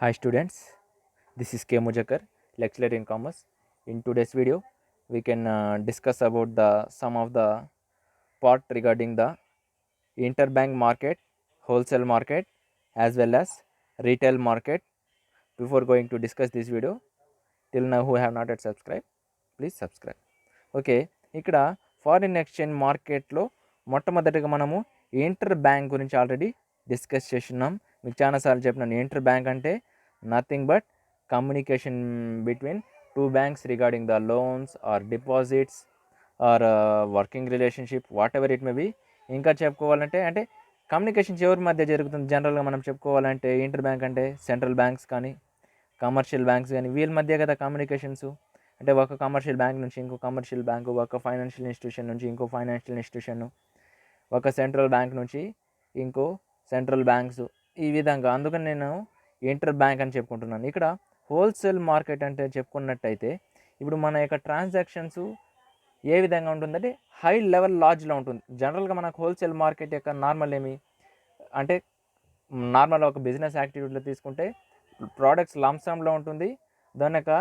Hi students, this is K. Mujakar, lecturer in commerce. In today's video, we can discuss about the some of the part regarding the interbank market, wholesale market, as well as retail market. Before going to discuss this video, till now who have not yet subscribed, please subscribe. Okay, ఇక్కడ foreign exchange మార్కెట్లో మొట్టమొదటిగా మనము inter bank గురించి already discuss చేస్తున్నాం. మీకు చాలాసార్లు చెప్పినాను, inter bank అంటే nothing but communication between two banks regarding the loans or deposits or working relationship, whatever it may be. ఇంకా చెప్పుకోవాలంటే అంటే కమ్యూనికేషన్స్ ఎవరి మధ్య జరుగుతుంది జనరల్గా మనం చెప్పుకోవాలంటే ఇంటర్ బ్యాంక్ అంటే సెంట్రల్ బ్యాంక్స్ కానీ కమర్షియల్ బ్యాంక్స్ కానీ వీళ్ళ మధ్య కదా కమ్యూనికేషన్స్. అంటే ఒక కమర్షియల్ బ్యాంక్ నుంచి ఇంకో కమర్షియల్ బ్యాంకు, ఒక ఫైనాన్షియల్ ఇన్స్టిట్యూషన్ నుంచి ఇంకో ఫైనాన్షియల్ ఇన్స్టిట్యూషన్, ఒక సెంట్రల్ బ్యాంక్ నుంచి ఇంకో సెంట్రల్ బ్యాంక్స్, ఈ విధంగా. అందుకని నేను ఇంటర్ బ్యాంక్ అని చెప్పుకుంటున్నాను. ఇక్కడ హోల్సేల్ మార్కెట్ అంటే చెప్పుకున్నట్టయితే ఇప్పుడు మన యొక్క ట్రాన్సాక్షన్స్ ఏ విధంగా ఉంటుందంటే హై లెవెల్ లార్జ్లో ఉంటుంది. జనరల్గా మనకు హోల్సేల్ మార్కెట్ యొక్క నార్మల్ ఏమి అంటే నార్మల్ ఒక బిజినెస్ యాక్టివిటీలో తీసుకుంటే ప్రోడక్ట్స్ లంసంలో ఉంటుంది, దాని యొక్క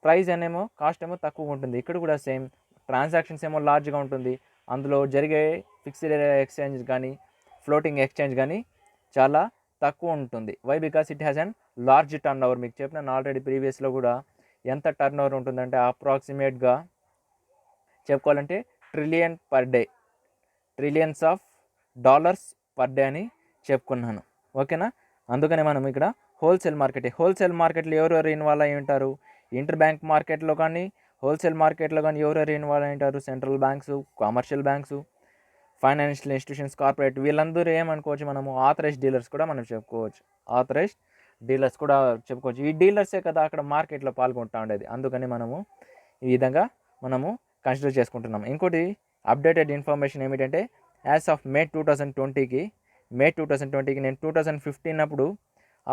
ప్రైస్ అనేమో కాస్ట్ ఏమో తక్కువ ఉంటుంది. ఇక్కడ కూడా సేమ్, ట్రాన్సాక్షన్స్ ఏమో లార్జ్గా ఉంటుంది, అందులో జరిగే ఫిక్స్డ్ ఎక్స్చేంజ్ కానీ ఫ్లోటింగ్ ఎక్స్చేంజ్ కానీ చాలా తక్కువ ఉంటుంది. Why? Because it has an large turnover. మీకు చెప్పినాను ఆల్రెడీ ప్రీవియస్లో కూడా ఎంత టర్న్ ఓవర్ ఉంటుందంటే అప్రాక్సిమేట్గా చెప్పుకోవాలంటే trillion per day, trillions of dollars per day అని చెప్పుకున్నాను. ఓకేనా? అందుకనే మనం ఇక్కడ హోల్సేల్ మార్కెట్లో ఎవరెవరు ఇన్వాల్వ్ అయి ఉంటారు? ఇంటర్ బ్యాంక్ మార్కెట్లో కానీ హోల్సేల్ మార్కెట్లో కానీ ఎవరెవరు ఇన్వాల్వ్ అయి ఉంటారు? Central banks, commercial banks, financial institutions, corporate, వీళ్ళందరూ ఏమనుకోవచ్చు మనము ఆథరైజ్డ్ డీలర్స్ కూడా మనం చెప్పుకోవచ్చు. ఈ డీలర్సే కదా అక్కడ మార్కెట్లో పాల్గొంటూ ఉండేది. అందుకని మనము ఈ విధంగా మనము కన్సిడర్ చేసుకుంటున్నాం. ఇంకోటి అప్డేటెడ్ ఇన్ఫర్మేషన్ ఏమిటంటే యాజ్ ఆఫ్ మే 2020కి నేను 2015 అప్పుడు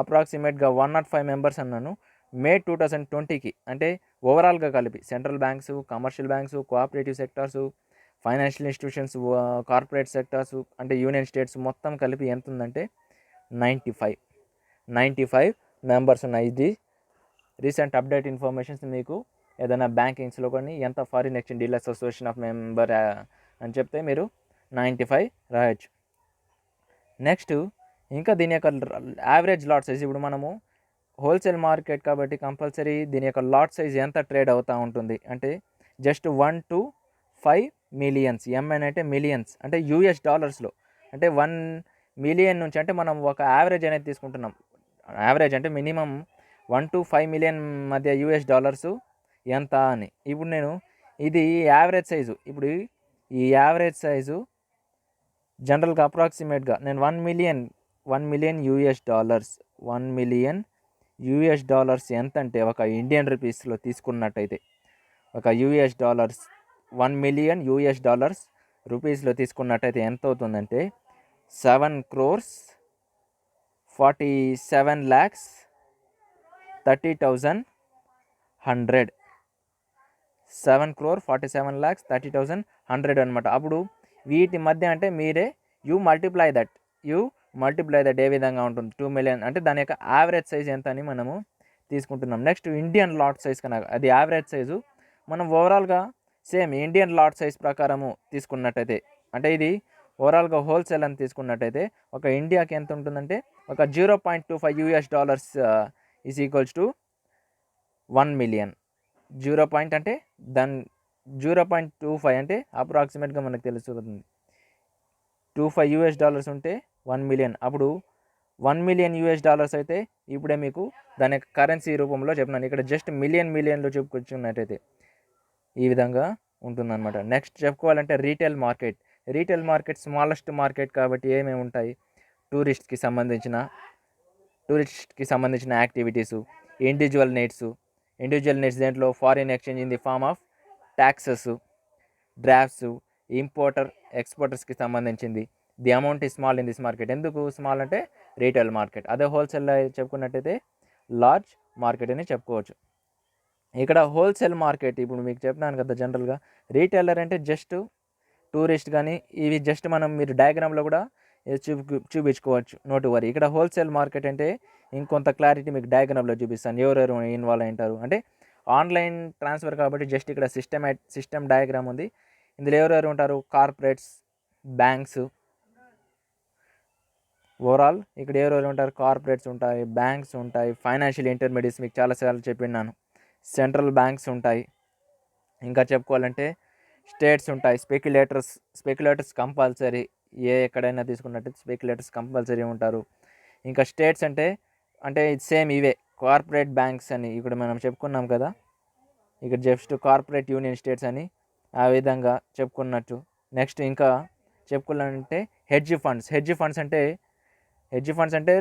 అప్రాక్సిమేట్గా 105 మెంబర్స్ అన్నాను. మే 2020కి అంటే ఓవరాల్గా కలిపి central banks, commercial banks, cooperative sectors, financial institutions, corporate sectors అంటే యూనియన్ స్టేట్స్ మొత్తం కలిపి ఎంత ఉందంటే 95 మెంబర్స్ ఉన్నాయి. ఇది రీసెంట్ అప్డేట్ ఇన్ఫర్మేషన్స్. మీకు ఏదైనా బ్యాంకింగ్స్లో కానీ ఎంత foreign exchange dealers association of member అని చెప్తే మీరు 95 రాయొచ్చు. నెక్స్ట్ ఇంకా దీని యొక్క యావరేజ్ లాట్ సైజ్, ఇప్పుడు మనము హోల్సేల్ మార్కెట్ కాబట్టి కంపల్సరీ దీని యొక్క లాట్ సైజ్ ఎంత ట్రేడ్ అవుతూ ఉంటుంది అంటే జస్ట్ 1 to 5 మిలియన్స్. ఎంఎన్ అంటే మిలియన్స్ అంటే యూఎస్ డాలర్స్లో. అంటే 1 మిలియన్ నుంచి అంటే మనం ఒక యావరేజ్ అనేది తీసుకుంటున్నాం. యావరేజ్ అంటే మినిమం 1 to 5 మిలియన్ మధ్య యూఎస్ డాలర్స్ ఎంత అని. ఇప్పుడు నేను ఇది యావరేజ్ సైజు. ఇప్పుడు ఈ యావరేజ్ సైజు జనరల్గా అప్రాక్సిమేట్గా నేను 1 మిలియన్ యూఎస్ డాలర్స్ ఎంత అంటే ఒక ఇండియన్ రూపీస్లో తీసుకున్నట్టయితే ఒక US dollars 1 million US dollars రూపీస్లో తీసుకున్నట్టయితే ఎంత అవుతుందంటే 7,47,30,100 7,47,30,100 అనమాట. అప్పుడు వీటి మధ్య అంటే మీరే యూ మల్టిప్లై దట్ ఏ విధంగా ఉంటుంది 2 మిలియన్ అంటే దాని యొక్క యావరేజ్ సైజ్ ఎంత అని మనము తీసుకుంటున్నాం. నెక్స్ట్ ఇండియన్ లాట్ సైజ్ కన్నా అది యావరేజ్ సైజు మనం ఓవరాల్గా సేమ్ ఇండియన్ లాట్ సైజ్ ప్రకారము తీసుకున్నట్టయితే అంటే ఇది ఓవరాల్గా హోల్సేల్ అని తీసుకున్నట్టయితే ఒక ఇండియాకి ఎంత ఉంటుందంటే ఒక 0.25 US dollars is equals to 1 million. 0 అంటే దాని 0.25 అంటే అప్రాక్సిమేట్గా మనకు తెలుస్తుంది 25 యూఎస్ డాలర్స్ ఉంటే 1 మిలియన్. అప్పుడు 1 మిలియన్ యూఎస్ డాలర్స్ అయితే ఇప్పుడే మీకు దాని యొక్క కరెన్సీ రూపంలో చెప్పినాను. ఇక్కడ జస్ట్ మిలియన్లో చెప్పుకొచ్చున్నట్టయితే ఈ విధంగా ఉంటుందన్నమాట. నెక్స్ట్ చెప్పుకోవాలంటే రీటైల్ మార్కెట్ స్మాలెస్ట్ మార్కెట్ కాబట్టి ఏమేమి ఉంటాయి? టూరిస్ట్కి సంబంధించిన యాక్టివిటీసు, ఇండివిజువల్ నీడ్స్ దేంట్లో foreign exchange in the form of taxes, drafts, ఎక్స్పోర్టర్స్కి సంబంధించింది. The amount is small in this market. ఎందుకు స్మాల్ అంటే రీటైల్ మార్కెట్. అదే హోల్సేల్లో చెప్పుకున్నట్టయితే లార్జ్ మార్కెట్ అని చెప్పుకోవచ్చు. ఇక్కడ హోల్సేల్ మార్కెట్ ఇప్పుడు మీకు చెప్పినాను కదా, జనరల్గా రీటైలర్ అంటే జస్ట్ టూరిస్ట్ కానీ ఇవి జస్ట్ మీరు డయాగ్రామ్లో కూడా చూపించుకోవచ్చు, నోట్ వరీ. ఇక్కడ హోల్సేల్ మార్కెట్ అంటే ఇంకొంత క్లారిటీ మీకు డయాగ్రామ్లో చూపిస్తాను ఎవరెవరు ఇన్వాల్వ్ అయింటారు. అంటే ఆన్లైన్ ట్రాన్స్ఫర్ కాబట్టి జస్ట్ ఇక్కడ సిస్టమ్ డయాగ్రామ్ ఉంది. ఇందులో ఎవరెవరు ఉంటారు, కార్పొరేట్స్, బ్యాంక్స్, ఓవరాల్ ఇక్కడ ఎవరెవరు ఉంటారు, కార్పొరేట్స్ ఉంటాయి, బ్యాంక్స్ ఉంటాయి, ఫైనాన్షియల్ ఇంటర్మీడియట్స్ మీకు చాలాసార్లు చెప్పినాను, సెంట్రల్ బ్యాంక్స్ ఉంటాయి, ఇంకా చెప్పుకోవాలంటే స్టేట్స్ ఉంటాయి, స్పెక్యులేటర్స్ కంపల్సరీ, ఎక్కడైనా తీసుకున్నట్టు స్పెక్యులేటర్స్ కంపల్సరీ ఉంటారు. ఇంకా స్టేట్స్ అంటే సేమ్ ఇవే కార్పొరేట్ బ్యాంక్స్ అని ఇక్కడ మనం చెప్పుకున్నాం కదా, ఇక్కడ జస్ట్ కార్పొరేట్ యూనియన్ స్టేట్స్ అని ఆ విధంగా చెప్పుకున్నట్టు. నెక్స్ట్ ఇంకా చెప్పుకోవాలంటే హెడ్జ్ ఫండ్స్ అంటే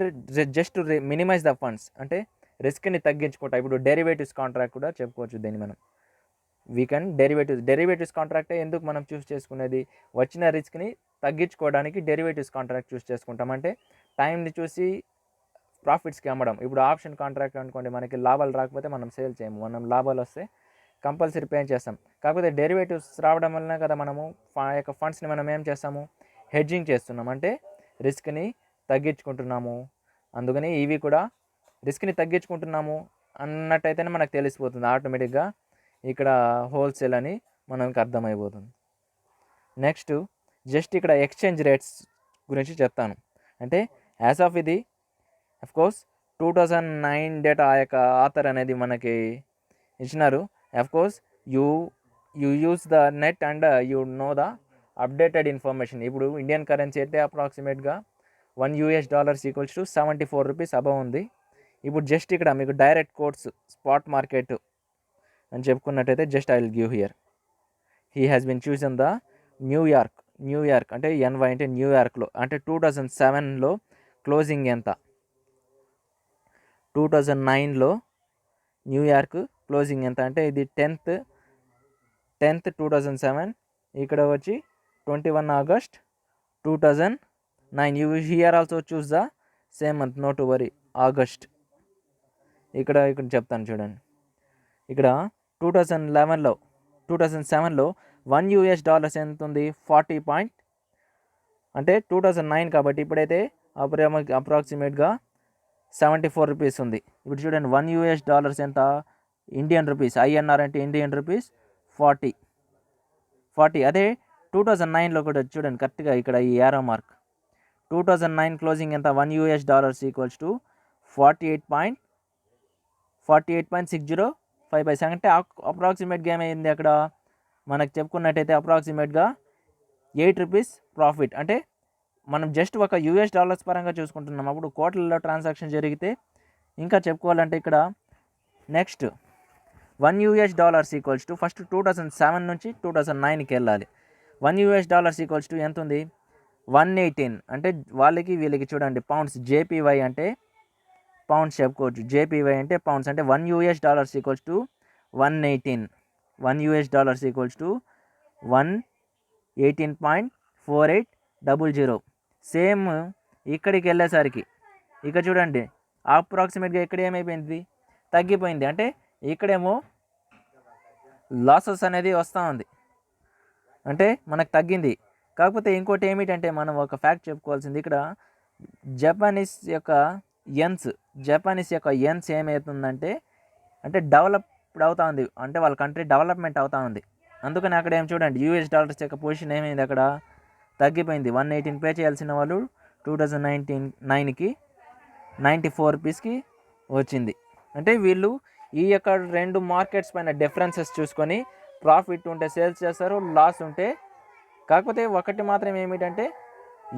జస్ట్ మినిమైజ్ ద ఫండ్స్, అంటే రిస్క్ని తగ్గించుకుంటా. ఇప్పుడు డెరివేటివ్స్ కాంట్రాక్ట్ కూడా చెప్పుకోవచ్చు దీన్ని మనం. వీ కెన్ డెరివేటివ్స్ కాంట్రాక్టే ఎందుకు మనం చూస్ చేసుకునేది, వచ్చిన రిస్క్ని తగ్గించుకోవడానికి డెరివేటివ్స్ కాంట్రాక్ట్ చూస్ చేసుకుంటాం. అంటే టైంని చూసి ప్రాఫిట్స్కి అమ్మడం. ఇప్పుడు ఆప్షన్ కాంట్రాక్ట్ అనుకోండి, మనకి లాభాలు రాకపోతే మనం సేల్ చేయము, మనం లాభాలు వస్తే కంపల్సరీ పే చేస్తాం. కాకపోతే డెరివేటివ్స్ రావడం వలన కదా మనము యొక్క ఫండ్స్ని మనం ఏం చేస్తాము, హెడ్జింగ్ చేస్తున్నాం, అంటే రిస్క్ని తగ్గించుకుంటున్నాము. అందుకని ఇవి కూడా రిస్క్ని తగ్గించుకుంటున్నాము అన్నట్టయితేనే మనకు తెలిసిపోతుంది ఆటోమేటిక్గా ఇక్కడ హోల్సేల్ అని మనకు అర్థమైపోతుంది. నెక్స్ట్ జస్ట్ ఇక్కడ ఎక్స్చేంజ్ రేట్స్ గురించి చెప్తాను. అంటే యాజ్ ఆఫ్ ఇది అఫ్కోర్స్ 2009 డేటా ఆ యొక్క ఆథర్ అనేది మనకి ఇచ్చినారు. Of course you use the net and you know the updated information. ఇప్పుడు ఇండియన్ కరెన్సీ అయితే అప్రాక్సిమేట్గా $1 ఈక్వల్స్ టు 74 రూపీస్ అబవ్ ఉంది. ఇప్పుడు జస్ట్ ఇక్కడ మీకు డైరెక్ట్ కోట్స్ స్పాట్ మార్కెట్ అని చెప్పుకున్నట్టయితే just I will give here. He has been chosen the New York అంటే NY అంటే న్యూయార్క్లో, అంటే 2007లో క్లోజింగ్ ఎంత, 2009లో న్యూయార్క్ క్లోజింగ్ ఎంత అంటే ఇది 10th 2007, ఇక్కడ వచ్చి 21 August 2009. You here also choose the same month, no to worry, August. ఇక్కడ చెప్తాను చూడండి. ఇక్కడ 2007లో $1 ఎంత ఉంది, 40 అంటే 2009 కాబట్టి ఇప్పుడైతే అప్రాక్సిమేట్గా 74 రూపీస్ ఉంది. ఇప్పుడు చూడండి $1 ఎంత, ఇండియన్ రూపీస్, INR అంటే ఇండియన్ రూపీస్ 40. అదే 2009లో కూడా చూడండి కరెక్ట్గా ఇక్కడ ఈ యారో మార్క్, 2009 క్లోజింగ్ ఎంత, $1 ఈక్వల్స్ టు 48.605 అంటే అప్రాక్సిమేట్గా ఏమైంది అక్కడ మనకు చెప్పుకున్నట్టయితే అప్రాక్సిమేట్గా 8 రూపీస్ ప్రాఫిట్. అంటే మనం జస్ట్ ఒక $US పరంగా చూసుకుంటున్నాం, అప్పుడు కోట్లలో ట్రాన్సాక్షన్ జరిగితే ఇంకా చెప్పుకోవాలంటే ఇక్కడ నెక్స్ట్ $1 ఈక్వల్స్ టు ఫస్ట్ 2007 నుంచి 2009కి వెళ్ళాలి. $1 ఈక్వల్స్ టు ఎంత ఉంది, 118. అంటే వీళ్ళకి చూడండి పౌండ్స్, JPY అంటే పౌండ్స్ చెప్పుకోవచ్చు, JPY అంటే పౌండ్స్, అంటే $1 equals to 118. $1 equals to 118.4800. Same ఇక్కడికి వెళ్ళేసరికి ఇక్కడ చూడండి అప్రాక్సిమేట్గా ఇక్కడ ఏమైపోయింది, తగ్గిపోయింది. అంటే ఇక్కడేమో లాసెస్ అనేది వస్తూ ఉంది, అంటే మనకు తగ్గింది. కాకపోతే ఇంకోటి ఏమిటంటే మనం ఒక ఫ్యాక్ట్ చెప్పుకోవాల్సింది, ఇక్కడ జపానీస్ యొక్క యెన్స్ ఏమవుతుందంటే డెవలప్డ్ అవుతూ ఉంది, అంటే వాళ్ళ కంట్రీ డెవలప్మెంట్ అవుతూ ఉంది. అందుకని అక్కడ ఏం చూడండి $US యొక్క పొజిషన్ ఏమైంది, అక్కడ తగ్గిపోయింది. 118 పే చేయాల్సిన వాళ్ళు 2009కి 94 రూపీస్కి వచ్చింది. అంటే వీళ్ళు ఈ యొక్క రెండు మార్కెట్స్ పైన డిఫరెన్సెస్ చూసుకొని ప్రాఫిట్ ఉంటే సేల్స్ చేస్తారు, లాస్ ఉంటే. కాకపోతే ఒకటి మాత్రం ఏమిటంటే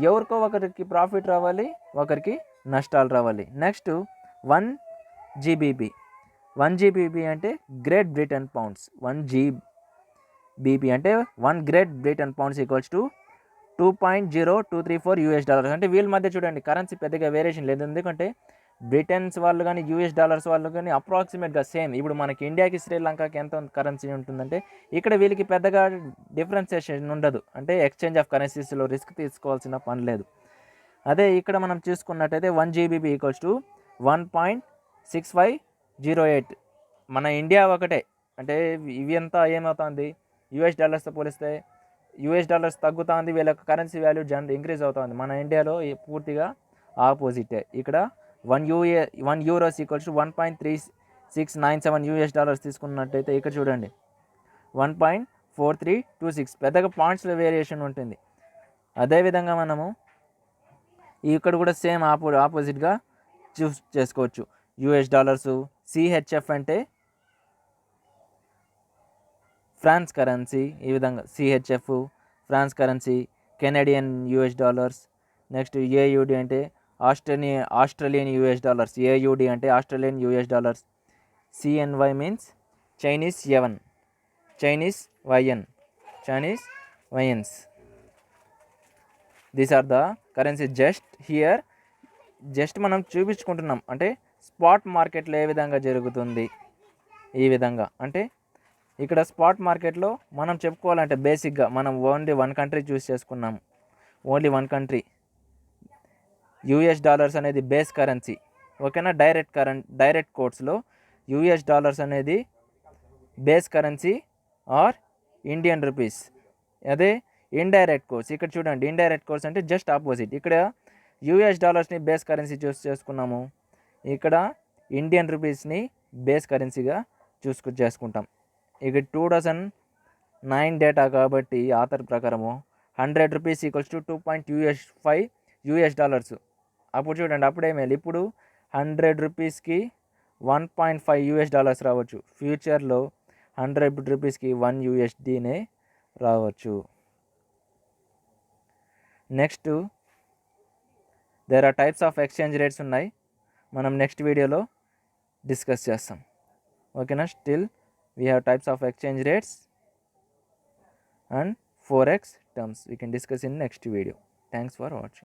ఎవరికో ఒకరికి ప్రాఫిట్ రావాలి, ఒకరికి నష్టాలు రావాలి. నెక్స్ట్ 1 GBP అంటే గ్రేట్ బ్రిటన్ పౌండ్స్. 1 GBP అంటే 1 great Britain pounds equals to $2.0234. అంటే వీళ్ళ మధ్య చూడండి కరెన్సీ పెద్దగా వేరియేషన్ లేదు, ఎందుకంటే బ్రిటన్స్ వాళ్ళు కానీ $US వాళ్ళు కానీ అప్రాక్సిమేట్గా సేమ్. ఇప్పుడు మనకి ఇండియాకి శ్రీలంకకి ఎంత కరెన్సీ ఉంటుందంటే ఇక్కడ వీళ్ళకి పెద్దగా డిఫరెన్సియేషన్ ఉండదు, అంటే ఎక్స్చేంజ్ ఆఫ్ కరెన్సీస్లో రిస్క్ తీసుకోవాల్సిన పని లేదు. అదే ఇక్కడ మనం చూసుకున్నట్టయితే 1 GBP ఈక్వల్స్ టు 1.6508. మన ఇండియా ఒకటే, అంటే ఇవి అంతా ఏమవుతుంది $US పోలిస్తే $US తగ్గుతుంది, వీళ్ళ కరెన్సీ వాల్యూ ఇంక్రీజ్ అవుతుంది. మన ఇండియాలో పూర్తిగా ఆపోజిటే, ఇక్కడ 1 euros ఈక్వల్స్ టు $1.3697 తీసుకున్నట్టయితే ఇక్కడ చూడండి 1.4326 పెద్దగా పాయింట్స్లో వేరియేషన్ ఉంటుంది. అదేవిధంగా మనము ఇక్కడ కూడా సేమ్ ఆపోజిట్గా చూస్ చేసుకోవచ్చు. యూఎస్ డాలర్సు, సిహెచ్ఎఫ్ అంటే ఫ్రాన్స్ కరెన్సీ, ఈ విధంగా CHF France currency, Canadian US dollars. Next AUD అంటే ఆస్ట్రేలియన్ యూఎస్ డాలర్స్, ఏయుడి అంటే Australian US dollars. CNY means Chinese yuan, Chinese yuans. These are the currency. Just మనం చూపించుకుంటున్నాం, అంటే spot మార్కెట్లో ఏ విధంగా జరుగుతుంది. ఈ విధంగా అంటే ఇక్కడ స్పాట్ మార్కెట్లో మనం చెప్పుకోవాలంటే బేసిక్గా మనం ఓన్లీ వన్ కంట్రీ చూస్ చేసుకున్నాము. Only one country. US dollars అనేది బేస్ కరెన్సీ, ఓకేనా. డైరెక్ట్ కోట్స్లో యూఎస్ డాలర్స్ అనేది base currency or Indian rupees. అదే ఇండైరెక్ట్ కోర్స్ ఇక్కడ చూడండి, ఇండైరెక్ట్ కోర్స్ అంటే జస్ట్ ఆపోజిట్. ఇక్కడ యూఎస్ డాలర్స్ని బేస్ కరెన్సీ చూస్ చేసుకున్నాము, ఇక్కడ ఇండియన్ రూపీస్ని బేస్ కరెన్సీగా చేసుకుంటాం. ఇక 2009 డేటా కాబట్టి ఆథర్ ప్రకారము 100 rupees equals to 2.5 US dollars. అప్పుడు చూడండి, అప్పుడేమేది, ఇప్పుడు 100 రూపీస్కి 1.5 యూఎస్ డాలర్స్ రావచ్చు. ఫ్యూచర్లో 100 రూపీస్కి 1 యూఎస్డీనే రావచ్చు. Next there are types of exchange rates ఉన్నాయి, మనం నెక్స్ట్ వీడియోలో డిస్కస్ చేస్తాం, ఓకేనా. Still we have types of exchange rates and forex terms we can discuss in next video. Thanks for watching.